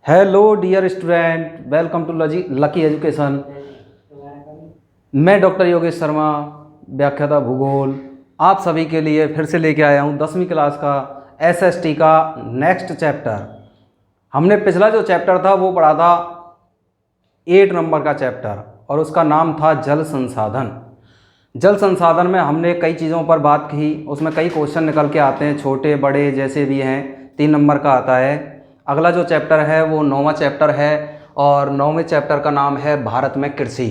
Hello dear student, welcome to lucky education. मैं doctor Yogesh Sharma, व्याख्याता भूगोल, आप सभी के लिए फिर से लेके आया हूँ 10वीं क्लास का एसएसटी का नेक्स्ट चैप्टर। हमने पिछला जो चैप्टर था वो पढ़ा था 8 नंबर का चैप्टर और उसका नाम था जल संसाधन। जल संसाधन में हमने कई चीज़ों पर बात की, उसमें कई क्वेश्चन निकल के आते हैं, छोटे बड़े जैसे भी हैं। 3 नंबर का आता है। अगला जो चैप्टर है वो 9वां चैप्टर है और 9वें चैप्टर का नाम है भारत में कृषि।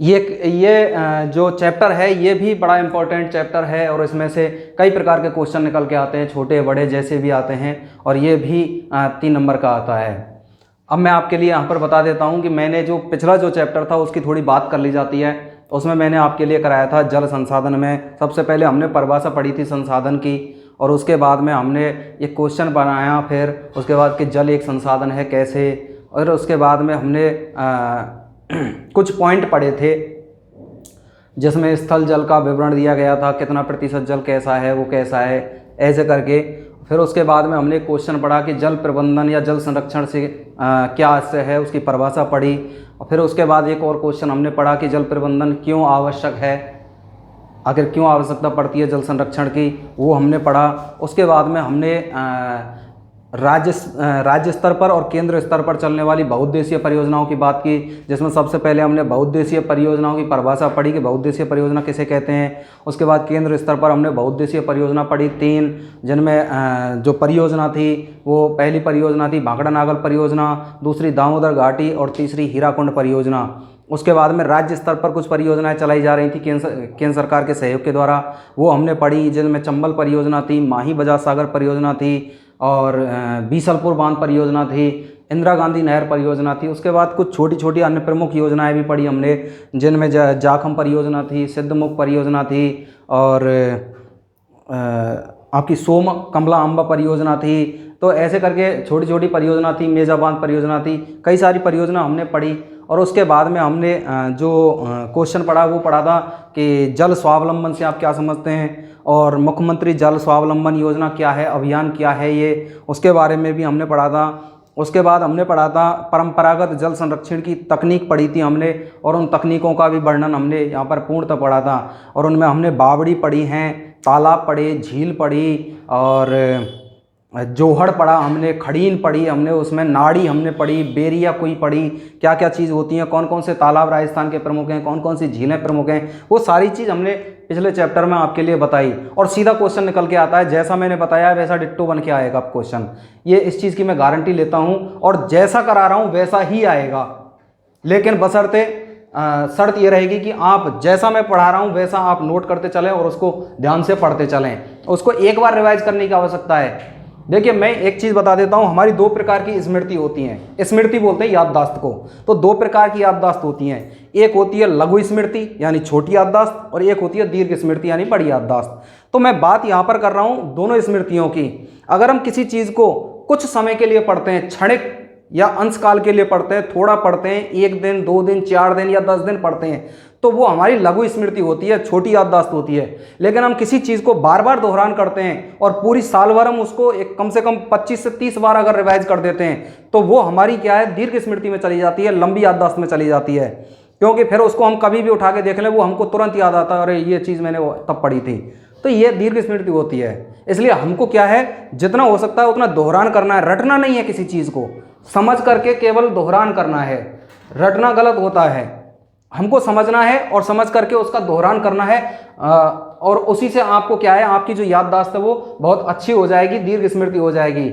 ये जो चैप्टर है ये भी बड़ा इंपॉर्टेंट चैप्टर है और इसमें से कई प्रकार के क्वेश्चन निकल के आते हैं, छोटे बड़े जैसे भी आते हैं, और ये भी 3 नंबर का आता है। अब मैं आपके लिए यहाँ पर बता देता हूँ कि मैंने जो पिछला जो चैप्टर था उसकी थोड़ी बात कर ली जाती है। उसमें मैंने आपके लिए कराया था जल संसाधन में सबसे पहले हमने परिभाषा पढ़ी थी संसाधन की, और उसके बाद में हमने एक क्वेश्चन बनाया, फिर उसके बाद कि जल एक संसाधन है कैसे, और उसके बाद में हमने कुछ पॉइंट पढ़े थे जिसमें स्थल जल का विवरण दिया गया था, कितना प्रतिशत जल कैसा है, वो कैसा है, ऐसे करके। फिर उसके बाद में हमने क्वेश्चन पढ़ा कि जल प्रबंधन या जल संरक्षण से क्या आशय है, उसकी परिभाषा पढ़ी। और फिर उसके बाद एक और क्वेश्चन हमने पढ़ा कि जल प्रबंधन क्यों आवश्यक है, आखिर क्यों आवश्यकता पड़ती है जल संरक्षण की, वो हमने पढ़ा। उसके बाद में हमने राज्य स्तर पर और केंद्र स्तर पर चलने वाली बहुउद्देशीय परियोजनाओं की बात की, जिसमें सबसे पहले हमने बहुउद्देशीय परियोजनाओं की परिभाषा पढ़ी कि बहुउद्देशीय परियोजना किसे कहते हैं। उसके बाद केंद्र स्तर पर हमने बहुउद्देशीय परियोजना पढ़ी 3, जिनमें जो परियोजना थी वो पहली परियोजना थी भांकड़ा नागल परियोजना, दूसरी दामोदर घाटी और तीसरी हीराकुंड परियोजना। उसके बाद में राज्य स्तर पर कुछ परियोजनाएं चलाई जा रही थी केंद्र सरकार के सहयोग के द्वारा, वो हमने पढ़ी, जिनमें चंबल परियोजना थी, माही बजाज सागर परियोजना थी, और बीसलपुर बांध परियोजना थी, इंदिरा गांधी नहर परियोजना थी। उसके बाद कुछ छोटी छोटी अन्य प्रमुख योजनाएं भी पढ़ी हमने, जिनमें जाखम परियोजना थी, सिद्धमुख परियोजना थी, और आपकी सोम कमला अम्बा परियोजना थी। तो ऐसे करके छोटी छोटी परियोजना थी, मेजा बांध परियोजना थी, कई सारी परियोजना हमने पढ़ी। और उसके बाद में हमने जो क्वेश्चन पढ़ा वो पढ़ा था कि जल स्वावलंबन से आप क्या समझते हैं, और मुख्यमंत्री जल स्वावलंबन योजना क्या है, अभियान क्या है ये, उसके बारे में भी हमने पढ़ा था। उसके बाद हमने पढ़ा था परंपरागत जल संरक्षण की तकनीक पढ़ी थी हमने, और उन तकनीकों का भी वर्णन हमने यहाँ पर पूर्णतः पढ़ा था। और उनमें हमने बावड़ी पढ़ी हैं, तालाब पढ़े, झील पढ़ी, और जोहड़ पढ़ा हमने, खड़ीन पढ़ी हमने, उसमें नाड़ी हमने पढ़ी, बेरिया कोई पढ़ी, क्या क्या चीज़ होती हैं, कौन कौन से तालाब राजस्थान के प्रमुख हैं, कौन कौन सी झीलें प्रमुख हैं, वो सारी चीज़ हमने पिछले चैप्टर में आपके लिए बताई। और सीधा क्वेश्चन निकल के आता है, जैसा मैंने बताया वैसा डिट्टो बन के आएगा क्वेश्चन। ये इस चीज़ की मैं गारंटी लेता हूँ, और जैसा करा रहा हूँ वैसा ही आएगा, लेकिन बशर्ते शर्त ये रहेगी कि आप जैसा मैं पढ़ा रहा हूँ वैसा आप नोट करते चलें और उसको ध्यान से पढ़ते चलें। उसको एक बार रिवाइज करने की आवश्यकता है। देखिए, मैं एक चीज़ बता देता हूँ, हमारी 2 प्रकार की स्मृति होती हैं। स्मृति बोलते हैं याददाश्त को। तो 2 प्रकार की याददाश्त होती हैं, एक होती है लघु स्मृति यानी छोटी याददाश्त, और एक होती है दीर्घ स्मृति यानी बड़ी याददाश्त। तो मैं बात यहाँ पर कर रहा हूँ दोनों स्मृतियों की। अगर हम किसी चीज़ को कुछ समय के लिए पढ़ते हैं, क्षणिक या अंशकाल के लिए पढ़ते हैं, थोड़ा पढ़ते हैं, 1 दिन 2 दिन 4 दिन या 10 दिन पढ़ते हैं, तो वो हमारी लघु स्मृति होती है, छोटी याददाश्त होती है। लेकिन हम किसी चीज़ को बार बार दोहरान करते हैं और पूरी साल भर हम उसको एक कम से कम 25 से 30 बार अगर रिवाइज कर देते हैं, तो वो हमारी क्या है, दीर्घ स्मृति में चली जाती है, लंबी याददाश्त में चली जाती है। क्योंकि फिर उसको हम कभी भी उठा के देख लें वो हमको तुरंत याद आता है, अरे ये चीज़ मैंने तब पढ़ी थी। तो ये दीर्घ स्मृति होती है। इसलिए हमको क्या है, जितना हो सकता है उतना दोहरान करना है, रटना नहीं है। किसी चीज़ को समझ करके केवल दोहरान करना है, रटना गलत होता है। हमको समझना है और समझ करके उसका दोहरान करना है, और उसी से आपको क्या है, आपकी जो याददाश्त है वो बहुत अच्छी हो जाएगी, दीर्घ स्मृति हो जाएगी।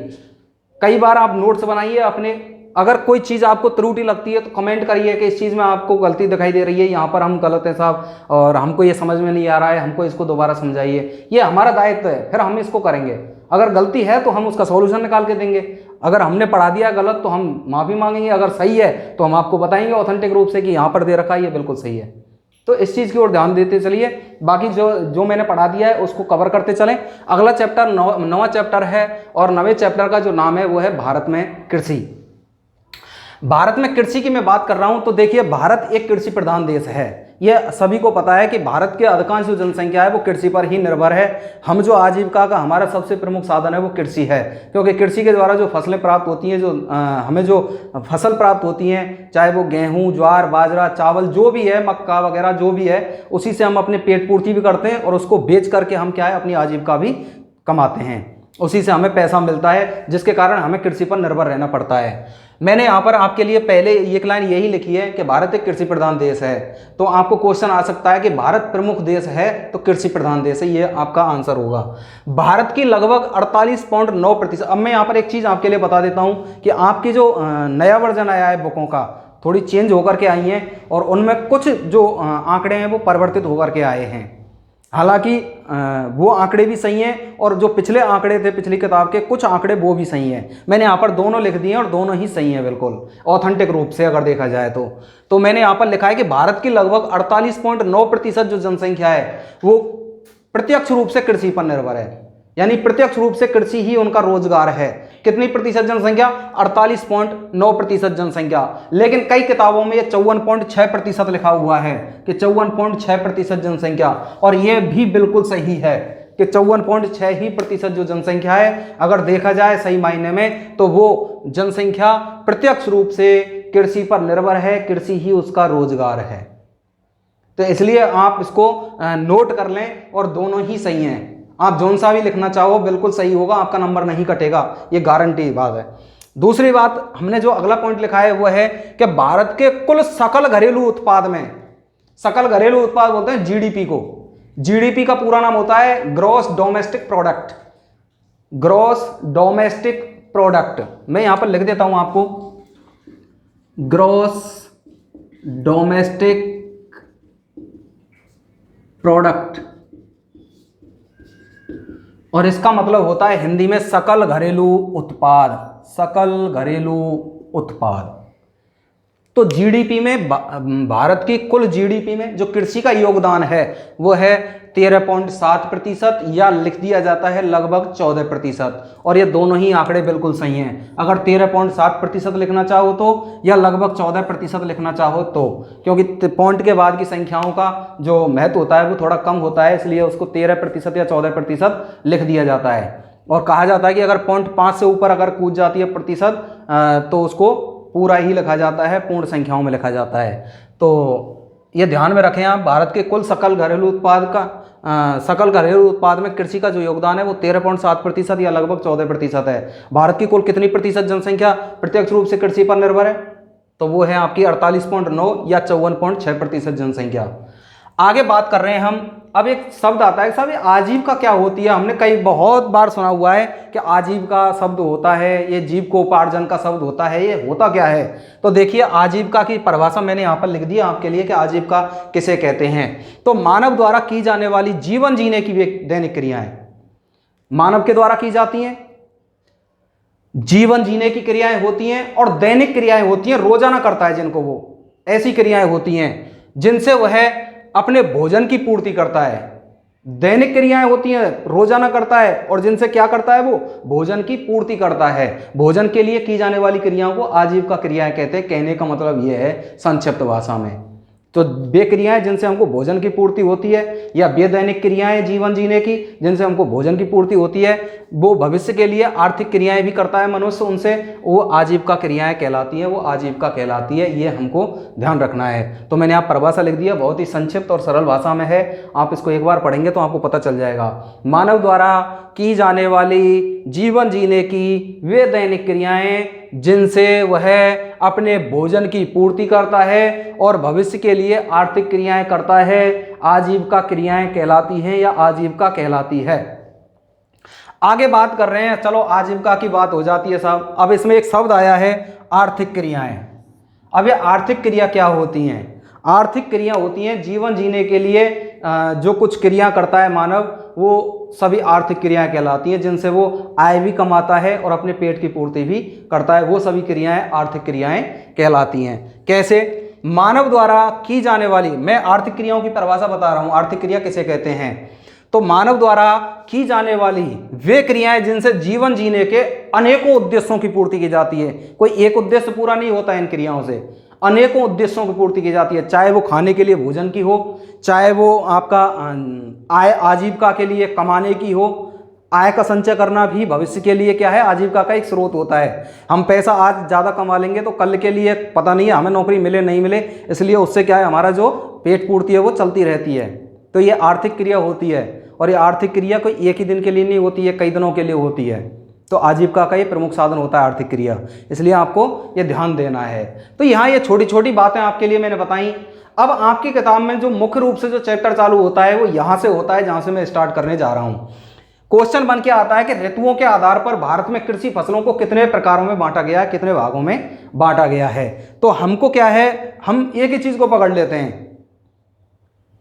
कई बार आप नोट्स बनाइए अपने, अगर कोई चीज़ आपको त्रुटि लगती है तो कमेंट करिए कि इस चीज़ में आपको गलती दिखाई दे रही है, यहाँ पर हम गलत हैं साहब, और हमको ये समझ में नहीं आ रहा है, हमको इसको दोबारा समझाइए। ये हमारा दायित्व है, फिर हम इसको करेंगे। अगर गलती है तो हम उसका सॉल्यूशन निकाल के देंगे, अगर हमने पढ़ा दिया गलत तो हम माफ़ी मांगेंगे, अगर सही है तो हम आपको बताएंगे ऑथेंटिक रूप से कि यहाँ पर दे रखा है ये बिल्कुल सही है। तो इस चीज़ की ओर ध्यान देते चलिए। बाकी जो मैंने पढ़ा दिया है उसको कवर करते चलें। अगला चैप्टर 9वां चैप्टर है, और 9वें चैप्टर का जो नाम है वो है भारत में कृषि। भारत में कृषि की मैं बात कर रहा हूं तो देखिए, भारत एक कृषि प्रधान देश है। यह सभी को पता है कि भारत के अधिकांश जो जनसंख्या है वो कृषि पर ही निर्भर है। हम जो आजीविका का हमारा सबसे प्रमुख साधन है वो कृषि है, क्योंकि कृषि के द्वारा जो फसलें प्राप्त होती हैं, जो हमें जो फसल प्राप्त होती हैं, चाहे वो गेहूं, ज्वार, बाजरा, चावल जो भी है, मक्का वगैरह जो भी है, उसी से हम अपने पेट पूर्ति भी करते हैं और उसको बेच करके हम क्या है अपनी आजीविका भी कमाते हैं। उसी से हमें पैसा मिलता है, जिसके कारण हमें कृषि पर निर्भर रहना पड़ता है। मैंने यहाँ पर आपके लिए पहले एक लाइन यही लिखी है कि भारत एक कृषि प्रधान देश है। तो आपको क्वेश्चन आ सकता है कि भारत प्रमुख देश है तो कृषि प्रधान देश है, ये आपका आंसर होगा। भारत की लगभग 48.9%। अब मैं यहाँ पर एक चीज़ आपके लिए बता देता हूँ कि आपकी जो नया वर्जन आया है बुकों का, थोड़ी चेंज होकर के आई हैं और उनमें कुछ जो आंकड़े हैं वो परिवर्तित होकर के आए हैं। हालांकि वो आंकड़े भी सही हैं और जो पिछले आंकड़े थे पिछली किताब के कुछ आंकड़े वो भी सही हैं। मैंने यहाँ पर दोनों लिख दिए हैं और दोनों ही सही हैं बिल्कुल ऑथेंटिक रूप से अगर देखा जाए तो मैंने यहाँ पर लिखा है कि भारत की लगभग 48.9% जो जनसंख्या है वो प्रत्यक्ष रूप से कृषि पर निर्भर है, यानी प्रत्यक्ष रूप से कृषि ही उनका रोजगार है। कितनी प्रतिशत जनसंख्या? 48.9% जनसंख्या। लेकिन कई किताबों में यह 54.6% लिखा हुआ है कि 54.6% जनसंख्या, और यह भी बिल्कुल सही है कि 54.6 ही प्रतिशत जो जनसंख्या है अगर देखा जाए सही मायने में तो वो जनसंख्या प्रत्यक्ष रूप से कृषि पर निर्भर है, कृषि ही उसका रोजगार है। तो इसलिए आप इसको नोट कर लें और दोनों ही सही हैं। आप जोन सा भी लिखना चाहो बिल्कुल सही होगा, आपका नंबर नहीं कटेगा, ये गारंटी बात है। दूसरी बात, हमने जो अगला पॉइंट लिखा है वो है कि भारत के कुल सकल घरेलू उत्पाद में, सकल घरेलू उत्पाद बोलते हैं जीडीपी को। जीडीपी का पूरा नाम होता है gross domestic product. Gross domestic product मैं यहां पर लिख देता हूं आपको, ग्रॉस डोमेस्टिक प्रोडक्ट, और इसका मतलब होता है हिंदी में सकल घरेलू उत्पाद। सकल घरेलू उत्पाद। तो जीडीपी में भारत की कुल जीडीपी में जो कृषि का योगदान है वो है 13.7% या लिख दिया जाता है लगभग 14%। और ये दोनों ही आंकड़े बिल्कुल सही हैं। अगर 13.7% लिखना चाहो तो या लगभग 14% लिखना चाहो तो, क्योंकि पॉइंट के बाद की संख्याओं का जो महत्व होता है वो थोड़ा कम होता है, इसलिए उसको 13% या 14% लिख दिया जाता है। और कहा जाता है कि अगर पॉइंट 5 से ऊपर अगर कूद जाती है प्रतिशत तो उसको पूरा ही लिखा जाता है, पूर्ण संख्याओं में लिखा जाता है। तो ये ध्यान में रखें आप, भारत के कुल सकल घरेलू उत्पाद का सकल घरेलू उत्पाद में कृषि का जो योगदान है वो 13.7% या लगभग 14% है। भारत की कुल कितनी प्रतिशत जनसंख्या प्रत्यक्ष रूप से कृषि पर निर्भर है? तो वो है आपकी 48.9 या 54.6% जनसंख्या। आगे बात कर रहे हैं हम, अब एक शब्द आता है, साहब आजीविका क्या होती है? हमने कई बहुत बार सुना हुआ है कि आजीविका शब्द होता है, ये जीविकोपार्जन का शब्द होता है, ये होता क्या है? तो देखिए आजीविका की परिभाषा मैंने यहाँ पर लिख दी आपके लिए कि आजीविका किसे कहते हैं। तो मानव द्वारा की जाने वाली जीवन जीने की दैनिक क्रियाएं मानव के द्वारा की जाती हैं, जीवन जीने की क्रियाएं होती हैं और दैनिक क्रियाएं होती हैं, रोजाना करता है जिनको, वो ऐसी क्रियाएं होती हैं जिनसे वह अपने भोजन की पूर्ति करता है। दैनिक क्रियाएं होती हैं, रोजाना करता है और जिनसे क्या करता है वो भोजन की पूर्ति करता है। भोजन के लिए की जाने वाली क्रियाओं को आजीविका क्रियाएं कहते हैं। कहने का मतलब यह है संक्षिप्त भाषा में, तो वे क्रियाएं जिनसे हमको भोजन की पूर्ति होती है या वे दैनिक क्रियाएं जीवन जीने की जिनसे हमको भोजन की पूर्ति होती है, वो भविष्य के लिए आर्थिक क्रियाएं भी करता है मनुष्य, उनसे वो आजीविका क्रियाएं कहलाती हैं, वो आजीविका कहलाती है। ये हमको ध्यान रखना है। तो मैंने आप परिभाषा लिख दिया, बहुत ही संक्षिप्त और सरल भाषा में है, आप इसको एक बार पढ़ेंगे तो आपको पता चल जाएगा। मानव द्वारा की जाने वाली जीवन जीने की वे दैनिक क्रियाएं जिनसे वह अपने भोजन की पूर्ति करता है और भविष्य के लिए आर्थिक क्रियाएं करता है, आजीविका क्रियाएं कहलाती हैं या आजीविका कहलाती है। आगे बात कर रहे हैं, चलो आजीविका की बात हो जाती है साहब। अब इसमें एक शब्द आया है आर्थिक क्रियाएं। अब ये आर्थिक क्रिया क्या होती हैं? आर्थिक क्रिया होती हैं जीवन जीने के लिए जो कुछ क्रिया करता है मानव, वो सभी आर्थिक क्रियाएं कहलाती हैं, जिनसे वो आय भी कमाता है और अपने पेट की पूर्ति भी करता है, वो सभी क्रियाएं आर्थिक क्रियाएं कहलाती हैं। कैसे? मानव द्वारा की जाने वाली, मैं आर्थिक क्रियाओं की परिभाषा बता रहा हूं, आर्थिक क्रिया किसे कहते हैं। तो मानव द्वारा की जाने वाली वे क्रियाएं जिनसे जीवन जीने के अनेकों उद्देश्यों की पूर्ति की जाती है। कोई एक उद्देश्य पूरा नहीं होता है इन क्रियाओं से, अनेकों उद्देश्यों की पूर्ति की जाती है, चाहे वो खाने के लिए भोजन की हो, चाहे वो आपका आय आजीविका के लिए कमाने की हो। आय का संचय करना भी भविष्य के लिए क्या है, आजीविका का एक स्रोत होता है। हम पैसा आज ज़्यादा कमा लेंगे तो कल के लिए पता नहीं है हमें नौकरी मिले नहीं मिले, इसलिए उससे क्या है हमारा जो पेट पूर्ति है वो चलती रहती है। तो ये आर्थिक क्रिया होती है, और ये आर्थिक क्रिया कोई एक ही दिन के लिए नहीं होती है, कई दिनों के लिए होती है। तो आजीविका का ये प्रमुख साधन होता है आर्थिक क्रिया, इसलिए आपको ये ध्यान देना है। तो यहाँ ये छोटी छोटी बातें आपके लिए मैंने बताई। अब आपकी किताब में जो मुख्य रूप से जो चैप्टर चालू होता है वो यहाँ से होता है, जहाँ से मैं स्टार्ट करने जा रहा हूँ। क्वेश्चन बन के आता है कि ऋतुओं के आधार पर भारत में कृषि फसलों को कितने प्रकारों में बांटा गया है, कितने भागों में बांटा गया है। तो हमको क्या है, हम एक ही चीज को पकड़ लेते हैं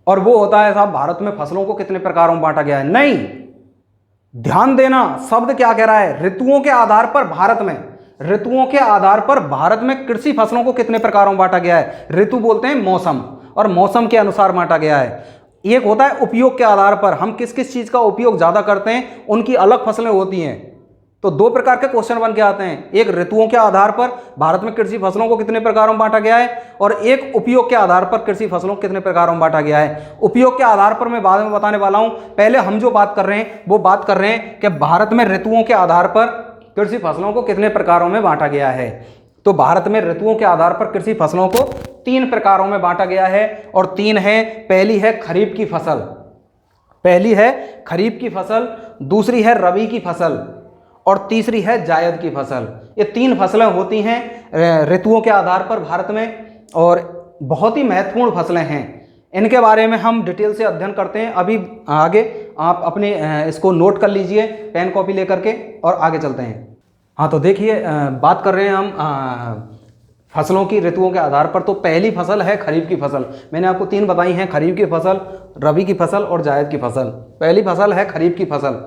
और वो होता है साहब भारत में फसलों को कितने प्रकारों में बांटा गया है। नहीं, ध्यान देना, शब्द क्या कह रहा है, ऋतुओं के आधार पर भारत में, ऋतुओं के आधार पर भारत में कृषि फसलों को कितने प्रकारों में बांटा गया है। ऋतु बोलते हैं मौसम, और मौसम के अनुसार बांटा गया है। एक होता है उपयोग के आधार पर, हम किस किस चीज का उपयोग ज्यादा करते हैं, उनकी अलग फसलें होती हैं। तो दो प्रकार के क्वेश्चन बन के आते हैं, एक ऋतुओं के आधार पर भारत में कृषि फसलों को कितने प्रकारों में बांटा गया है, और एक उपयोग के आधार पर कृषि फसलों को कितने प्रकारों में बांटा गया है। उपयोग के आधार पर मैं बाद में बताने वाला हूं, पहले हम जो बात कर रहे हैं वो बात कर रहे हैं कि भारत में ऋतुओं के आधार पर कृषि फसलों को कितने प्रकारों में बांटा गया है। तो भारत में ऋतुओं के आधार पर कृषि फसलों को 3 प्रकारों में बांटा गया है, और 3 है। पहली है खरीफ की फसल, पहली है खरीफ की फसल, दूसरी है रबी की फसल, और तीसरी है जायद की फसल। ये 3 फसलें होती हैं ऋतुओं के आधार पर भारत में, और बहुत ही महत्वपूर्ण फसलें हैं। इनके बारे में हम डिटेल से अध्ययन करते हैं अभी आगे। आप अपने इसको नोट कर लीजिए पेन कॉपी लेकर के, और आगे चलते हैं। हाँ, तो देखिए बात कर रहे हैं हम फसलों की ऋतुओं के आधार पर। तो पहली फसल है खरीफ की फसल, मैंने आपको 3 बताई हैं, खरीफ की फसल, रबी की फसल और जायद की फसल। पहली फसल है खरीफ की फसल।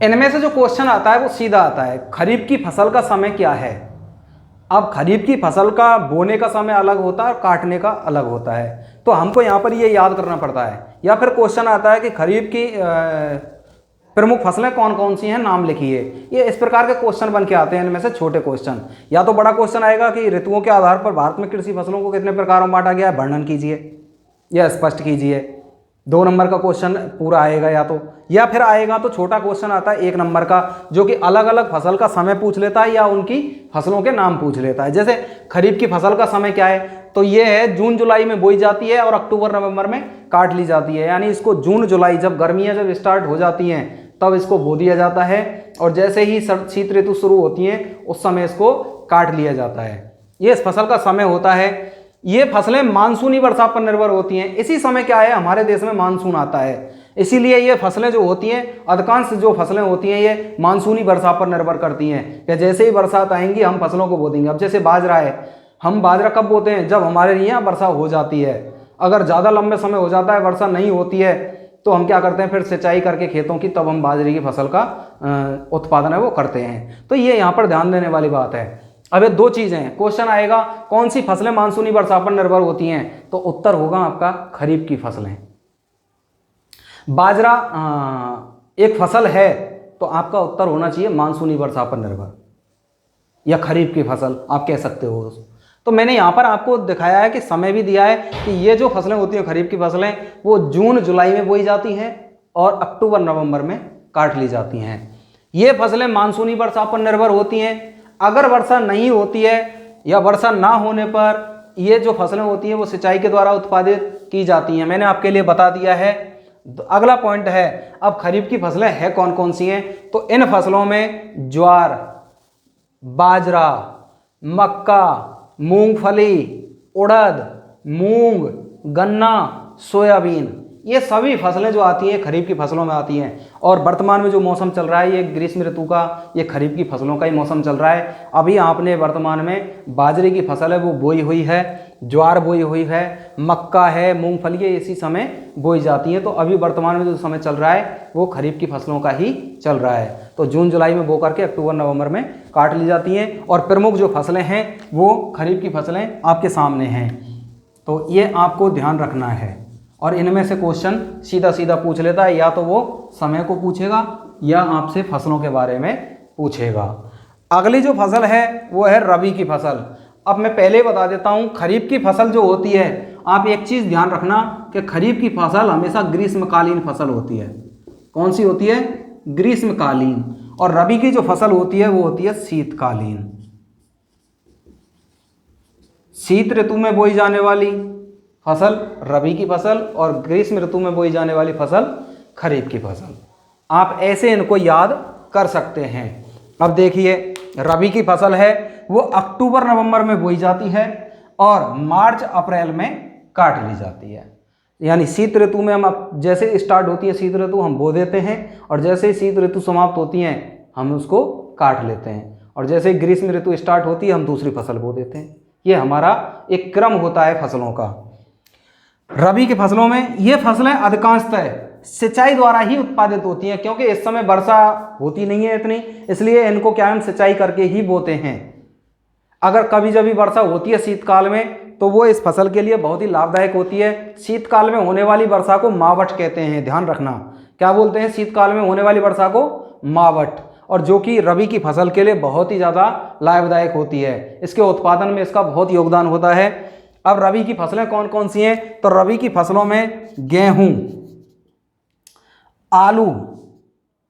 इनमें से जो क्वेश्चन आता है वो सीधा आता है, खरीफ की फसल का समय क्या है। अब खरीफ की फसल का बोने का समय अलग होता है और काटने का अलग होता है, तो हमको यहाँ पर ये याद करना पड़ता है। या फिर क्वेश्चन आता है कि खरीफ की प्रमुख फसलें कौन कौन सी हैं, नाम लिखिए। ये इस प्रकार के क्वेश्चन बन के आते हैं, इनमें से छोटे क्वेश्चन। या तो बड़ा क्वेश्चन आएगा कि ऋतुओं के आधार पर भारत में कृषि फसलों को कितने प्रकारों में बांटा गया है, वर्णन कीजिए या स्पष्ट कीजिए। 2 नंबर का क्वेश्चन पूरा आएगा, या फिर आएगा तो छोटा क्वेश्चन आता है 1 नंबर का, जो कि अलग अलग फसल का समय पूछ लेता है या उनकी फसलों के नाम पूछ लेता है। जैसे खरीफ की फसल का समय क्या है, तो ये है जून जुलाई में बोई जाती है और अक्टूबर नवंबर में काट ली जाती है। यानी इसको जून जुलाई, जब गर्मियां जब स्टार्ट हो जाती हैं तब इसको बो दिया जाता है, और जैसे ही शीत ऋतु शुरू होती है उस समय इसको काट लिया जाता है। ये इस फसल का समय होता है। ये फसलें मानसूनी वर्षा पर निर्भर होती हैं। इसी समय क्या है, हमारे देश में मानसून आता है, इसीलिए ये फसलें जो होती हैं, अधिकांश जो फसलें होती हैं ये मानसूनी वर्षा पर निर्भर करती हैं कि जैसे ही बरसात आएंगी हम फसलों को बो देंगे। अब जैसे बाजरा है, हम बाजरा कब बोते हैं, जब हमारे यहाँ वर्षा हो जाती है। अगर ज़्यादा लंबे समय हो जाता है, वर्षा नहीं होती है, तो हम क्या करते हैं, फिर सिंचाई करके खेतों की, तब हम बाजरे की फसल का उत्पादन है वो करते हैं। तो ये यहाँ पर ध्यान देने वाली बात है। अब ये 2 चीज़ें हैं, क्वेश्चन आएगा कौन सी फसलें मानसूनी वर्षा पर निर्भर होती हैं, तो उत्तर होगा आपका खरीफ की फसलें। बाजरा एक फसल है, तो आपका उत्तर होना चाहिए मानसूनी वर्षा पर निर्भर, या खरीफ की फसल आप कह सकते हो। तो मैंने यहाँ पर आपको दिखाया है कि समय भी दिया है कि ये जो फसलें होती हैं खरीफ की फसलें, वो जून जुलाई में बोई जाती हैं और अक्टूबर नवंबर में काट ली जाती हैं। ये फसलें मानसूनी वर्षा पर निर्भर होती हैं। अगर वर्षा नहीं होती है या वर्षा ना होने पर ये जो फसलें होती हैं वो सिंचाई के द्वारा उत्पादित की जाती हैं, मैंने आपके लिए बता दिया है। अगला पॉइंट है, अब खरीफ की फसलें हैं कौन कौन सी हैं, तो इन फसलों में ज्वार, बाजरा, मक्का, मूंगफली, उड़द, मूंग, गन्ना, सोयाबीन, ये सभी फसलें जो आती हैं खरीफ की फसलों में आती हैं। और वर्तमान में जो मौसम चल रहा है ये ग्रीष्म ऋतु का, ये खरीफ की फसलों का ही मौसम चल रहा है। अभी आपने वर्तमान में बाजरे की फसल है वो बोई हुई है, ज्वार बोई हुई है, मक्का है, मूंगफली है, इसी समय बोई जाती हैं। तो अभी वर्तमान में जो समय चल रहा है वो खरीफ की फसलों का ही चल रहा है। तो जून जुलाई में बो करके अक्टूबर नवंबर में काट ली जाती हैं, और प्रमुख जो फसलें हैं वो खरीफ की फसलें आपके सामने हैं। तो ये आपको ध्यान रखना है। और इनमें से क्वेश्चन सीधा सीधा पूछ लेता है, या तो वो समय को पूछेगा या आपसे फसलों के बारे में पूछेगा। अगली जो फसल है वो है रबी की फसल। अब मैं पहले बता देता हूँ, खरीफ की फसल जो होती है, आप एक चीज़ ध्यान रखना कि खरीफ की फसल हमेशा ग्रीष्मकालीन फसल होती है। कौन सी होती है? ग्रीष्मकालीन। और रबी की जो फसल होती है वो होती है शीतकालीन। शीत ऋतु में बोई जाने वाली फसल रबी की फसल और ग्रीष्म ऋतु में बोई जाने वाली फसल खरीफ की फसल। आप ऐसे इनको याद कर सकते हैं। अब देखिए, रबी की फसल है वो अक्टूबर नवंबर में बोई जाती है और मार्च अप्रैल में काट ली जाती है। यानी शीत ऋतु में हम जैसे स्टार्ट होती है शीत ऋतु हम बो देते हैं, और जैसे ही शीत ऋतु समाप्त होती है हम उसको काट लेते हैं, और जैसे ही ग्रीष्म ऋतु स्टार्ट होती है हम दूसरी फसल बो देते हैं। ये हमारा एक क्रम होता है फसलों का। रबी की फसलों में ये फसलें अधिकांशतः सिंचाई द्वारा ही उत्पादित होती हैं, क्योंकि इस समय वर्षा होती नहीं है इतनी, इसलिए इनको क्या हम सिंचाई करके ही बोते हैं। अगर कभी जब भी वर्षा होती है शीतकाल में तो वो इस फसल के लिए बहुत ही लाभदायक होती है। शीतकाल में होने वाली वर्षा को मावठ कहते हैं, ध्यान रखना। क्या बोलते हैं? शीतकाल में होने वाली वर्षा को मावठ, और जो कि रबी की फसल के लिए बहुत ही ज़्यादा लाभदायक होती है। इसके उत्पादन में इसका बहुत योगदान होता है। अब रबी की फसलें कौन कौन सी हैं? तो रबी की फसलों में गेहूं,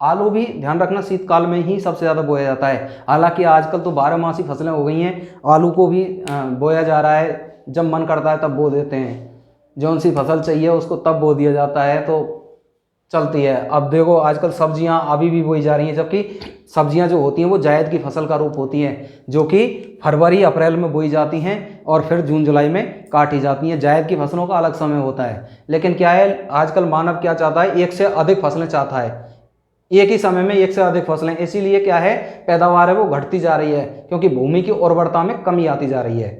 आलू भी ध्यान रखना शीतकाल में ही सबसे ज़्यादा बोया जाता है। हालांकि आजकल तो 12 मासी फसलें हो गई हैं, आलू को भी बोया जा रहा है। जब मन करता है तब बो देते हैं, जौन सी फसल चाहिए उसको तब बो दिया जाता है, तो चलती है। अब देखो आजकल सब्जियां अभी भी बोई जा रही हैं, जबकि सब्जियां जो होती हैं वो जायद की फसल का रूप होती हैं, जो कि फरवरी अप्रैल में बोई जाती हैं और फिर जून जुलाई में काटी जाती हैं। जायद की फसलों का अलग समय होता है। लेकिन क्या है, आजकल मानव क्या चाहता है? एक से अधिक फसलें चाहता है, एक ही समय में एक से अधिक फसलें। इसीलिए क्या है, पैदावार है वो घटती जा रही है, क्योंकि भूमि की उर्वरता में कमी आती जा रही है।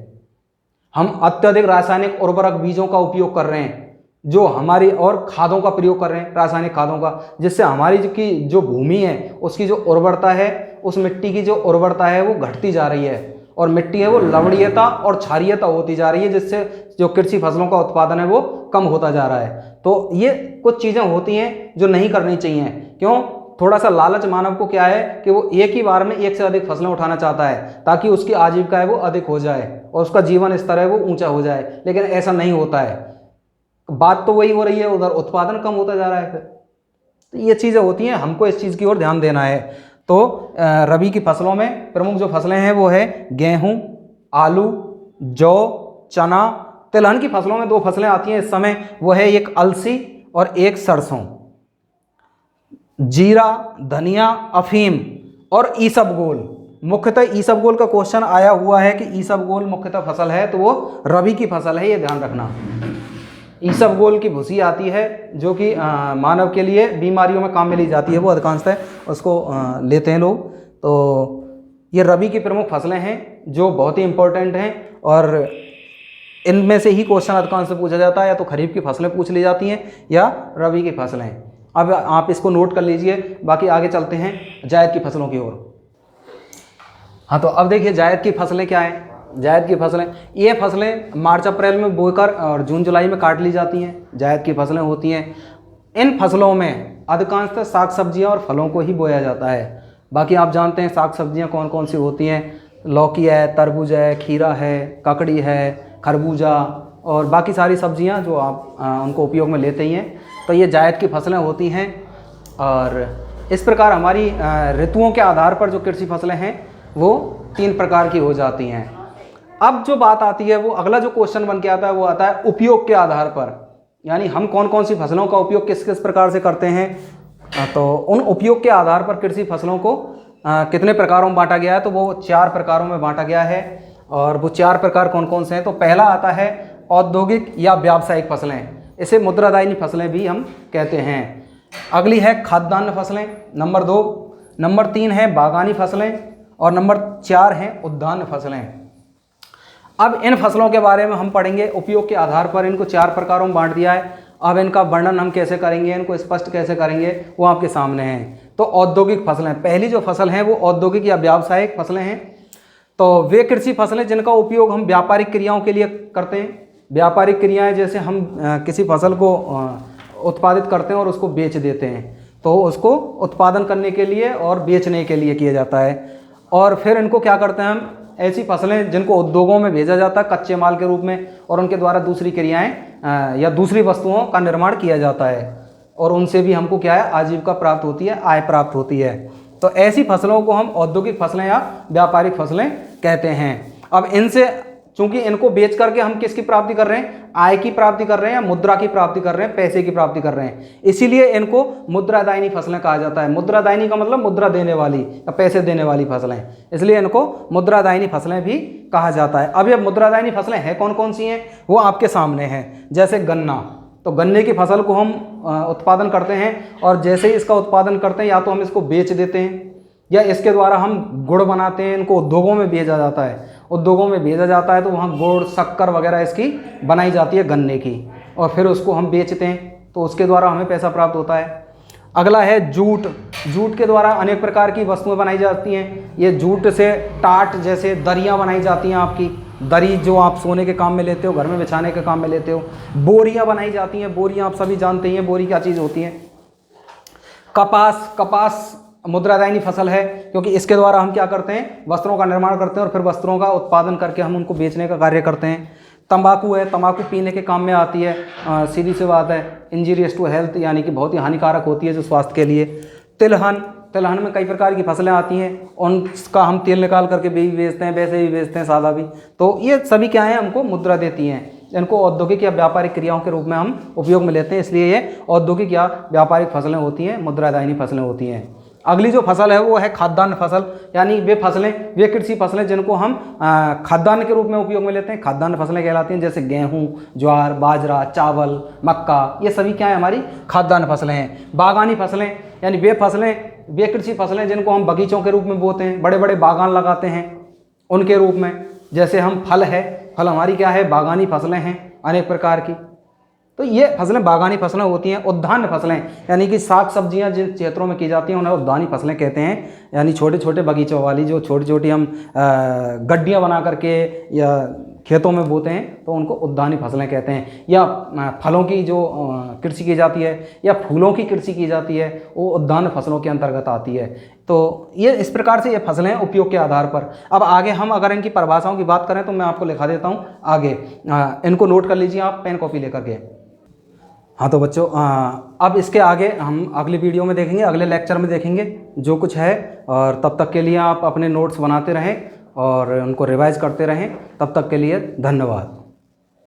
हम अत्यधिक रासायनिक उर्वरक बीजों का उपयोग कर रहे हैं, जो हमारी, और खादों का प्रयोग कर रहे हैं, रासायनिक खादों का, जिससे हमारी की जो भूमि है उसकी जो उर्वरता है, उस मिट्टी की जो उर्वरता है वो घटती जा रही है, और मिट्टी है वो लवणीयता और क्षारीयता होती जा रही है, जिससे जो कृषि फसलों का उत्पादन है वो कम होता जा रहा है। तो ये कुछ चीज़ें होती हैं जो नहीं करनी चाहिए। क्यों? थोड़ा सा लालच मानव को क्या है कि वो एक ही बार में एक से अधिक फसलें उठाना चाहता है, ताकि उसकी आजीविका है वो अधिक हो जाए और उसका जीवन स्तर है वो ऊंचा हो जाए। लेकिन ऐसा नहीं होता है, बात तो वही हो रही है, उधर उत्पादन कम होता जा रहा है। फिर तो ये चीज़ें होती हैं, हमको इस चीज़ की ओर ध्यान देना है। तो रबी की फसलों में प्रमुख जो फसलें हैं वो है गेहूं, आलू, जौ, चना। तिलहन की फसलों में 2 फसलें आती हैं इस समय, वो है एक अलसी और एक सरसों। जीरा, धनिया, अफीम और ईसबगोल। मुख्यतः ईसबगोल का क्वेश्चन आया हुआ है कि ईसबगोल मुख्यतः फसल है, तो वो रबी की फसल है, ये ध्यान रखना। ईसबगोल की भूसी आती है, जो कि मानव के लिए बीमारियों में काम में ली जाती है, वो अधिकांशतः उसको लेते हैं लोग। तो ये रबी की प्रमुख फसलें हैं जो बहुत ही इंपॉर्टेंट हैं, और इनमें से ही क्वेश्चन अधिकांश से पूछा जाता है। या तो खरीफ की फसलें पूछ ली जाती हैं या रबी की फसलें। अब आप इसको नोट कर लीजिए, बाकी आगे चलते हैं जायद की फसलों की ओर। हाँ, तो अब देखिए जायद की फसलें क्या हैं। जायद की फसलें, ये फसलें मार्च अप्रैल में बोकर और जून जुलाई में काट ली जाती हैं, जायद की फसलें होती हैं। इन फसलों में अधिकांशतः साग सब्जियां और फलों को ही बोया जाता है। बाकी आप जानते हैं साग सब्जियां कौन कौन सी होती हैं। लौकी है, तरबूज है, खीरा है, ककड़ी है, खरबूजा और बाकी सारी सब्जियां जो आप उनको उपयोग में लेते ही हैं। तो ये जायद की फसलें होती हैं। और इस प्रकार हमारी ऋतुओं के आधार पर जो कृषि फसलें हैं वो 3 प्रकार की हो जाती हैं। अब जो बात आती है, वो अगला जो क्वेश्चन बन के आता है वो आता है उपयोग के आधार पर, यानी हम कौन कौन सी फसलों का उपयोग किस किस प्रकार से करते हैं। तो उन उपयोग के आधार पर कृषि फसलों को कितने प्रकारों में बांटा गया है, तो वो 4 प्रकारों में बांटा गया है। और वो 4 प्रकार कौन कौन से हैं, तो पहला आता है औद्योगिक या व्यावसायिक फसलें, इसे मुद्रादायनी फसलें भी हम कहते हैं। अगली है खाद्यान्न फसलें, नंबर 2। नंबर 3 है बागानी फसलें, और नंबर 4 हैं उद्यान फसलें। अब इन फसलों के बारे में हम पढ़ेंगे। उपयोग के आधार पर इनको 4 प्रकारों में बांट दिया है। अब इनका वर्णन हम कैसे करेंगे, इनको स्पष्ट कैसे करेंगे, वो आपके सामने हैं। तो औद्योगिक फसलें, पहली जो फसल है वो औद्योगिक या व्यावसायिक फसलें हैं। तो वे कृषि फसलें जिनका उपयोग हम व्यापारिक क्रियाओं के लिए करते हैं, व्यापारिक क्रियाएं जैसे हम किसी फसल को उत्पादित करते हैं और उसको बेच देते हैं, तो उसको उत्पादन करने के लिए और बेचने के लिए किया जाता है। और फिर इनको क्या करते हैं हम, ऐसी फसलें जिनको उद्योगों में भेजा जाता है कच्चे माल के रूप में, और उनके द्वारा दूसरी क्रियाएं या दूसरी वस्तुओं का निर्माण किया जाता है, और उनसे भी हमको क्या है, आजीविका प्राप्त होती है, आय प्राप्त होती है। तो ऐसी फसलों को हम औद्योगिक फसलें या व्यापारिक फसलें कहते हैं। अब इनसे, चूंकि इनको बेच करके हम किसकी प्राप्ति कर रहे हैं, आय की प्राप्ति कर रहे हैं, या मुद्रा की प्राप्ति कर रहे हैं, पैसे की प्राप्ति कर रहे हैं, इसीलिए इनको मुद्रादायिनी फसलें कहा जाता है। मुद्रादायिनी का मतलब मुद्रा देने वाली या पैसे देने वाली फसलें, इसलिए इनको मुद्रादायिनी फसलें भी कहा जाता है। अब ये मुद्रादायिनी फसलें हैं कौन कौन सी हैं, वो आपके सामने हैं। जैसे गन्ना, तो गन्ने की फसल को हम उत्पादन करते हैं, और जैसे ही इसका उत्पादन करते हैं या तो हम इसको बेच देते हैं, या इसके द्वारा हम गुड़ बनाते हैं, इनको उद्योगों में भेजा जाता है। उद्योगों में भेजा जाता है तो वहाँ गुड़, शक्कर वगैरह इसकी बनाई जाती है गन्ने की, और फिर उसको हम बेचते हैं, तो उसके द्वारा हमें पैसा प्राप्त होता है। अगला है जूट। जूट के द्वारा अनेक प्रकार की वस्तुएं बनाई जाती हैं। ये जूट से टाट जैसे दरियाँ बनाई जाती हैं, आपकी दरी जो आप सोने के काम में लेते हो, घर में बिछाने के काम में लेते हो। बोरियाँ बनाई जाती हैं, बोरियाँ आप सभी जानते हैं, बोरी क्या चीज़ होती है। कपास, कपास मुद्रादायिनी फसल है, क्योंकि इसके द्वारा हम क्या करते हैं, वस्त्रों का निर्माण करते हैं, और फिर वस्त्रों का उत्पादन करके हम उनको बेचने का कार्य करते हैं। तंबाकू है, तंबाकू पीने के काम में आती है, सीधी सी बात है, इंजीरियस टू हेल्थ, यानी कि बहुत ही हानिकारक होती है जो स्वास्थ्य के लिए। तिलहन, तिलहन में कई प्रकार की फसलें आती हैं, उनका हम तेल निकाल करके भी बेचते हैं, वैसे भी बेचते हैं, सादा भी। तो ये सभी क्या हैं, हमको मुद्रा देती हैं। इनको औद्योगिक या व्यापारिक क्रियाओं के रूप में हम उपयोग में लेते हैं, इसलिए ये औद्योगिक या व्यापारिक फसलें होती हैं, मुद्रादायिनी फसलें होती हैं। अगली जो फसल है वो है खाद्यान्न फसल, यानी वे फसलें, वे कृषि फसलें जिनको हम खाद्यान्न के रूप में उपयोग में लेते हैं, खाद्यान्न फसलें कहलाती हैं। जैसे गेहूं, ज्वार, बाजरा, चावल, मक्का, ये सभी क्या है, हमारी खाद्यान्न फसलें हैं। बागानी फसलें, यानी वे फसलें, वे कृषि फसलें जिनको हम बगीचों के रूप में बोते हैं, बड़े बड़े बागान लगाते हैं उनके रूप में। जैसे हम फल है, फल हमारी क्या है, बागानी फसलें हैं अनेक प्रकार की। तो ये फसलें बागानी फसलें होती हैं। उद्यान फसलें, यानी कि साग सब्जियां जिन क्षेत्रों में की जाती हैं उन्हें उद्यानी फसलें कहते हैं, यानी छोटे छोटे बगीचों वाली, जो छोटी छोटी हम गड्डियां बना करके या खेतों में बोते हैं, तो उनको उद्यानी फसलें कहते हैं। या फलों की जो कृषि की जाती है या फूलों की कृषि की जाती है, वो उद्यान फसलों के अंतर्गत आती है। तो ये इस प्रकार से ये फसलें उपयोग के आधार पर। अब आगे हम अगर इनकी परिभाषाओं की बात करें तो मैं आपको लिखा देता हूँ आगे, इनको नोट कर लीजिए आप पेन कॉपी लेकर के। हाँ तो बच्चों, अब इसके आगे हम अगली वीडियो में देखेंगे, अगले लेक्चर में देखेंगे जो कुछ है। और तब तक के लिए आप अपने नोट्स बनाते रहें और उनको रिवाइज करते रहें। तब तक के लिए धन्यवाद।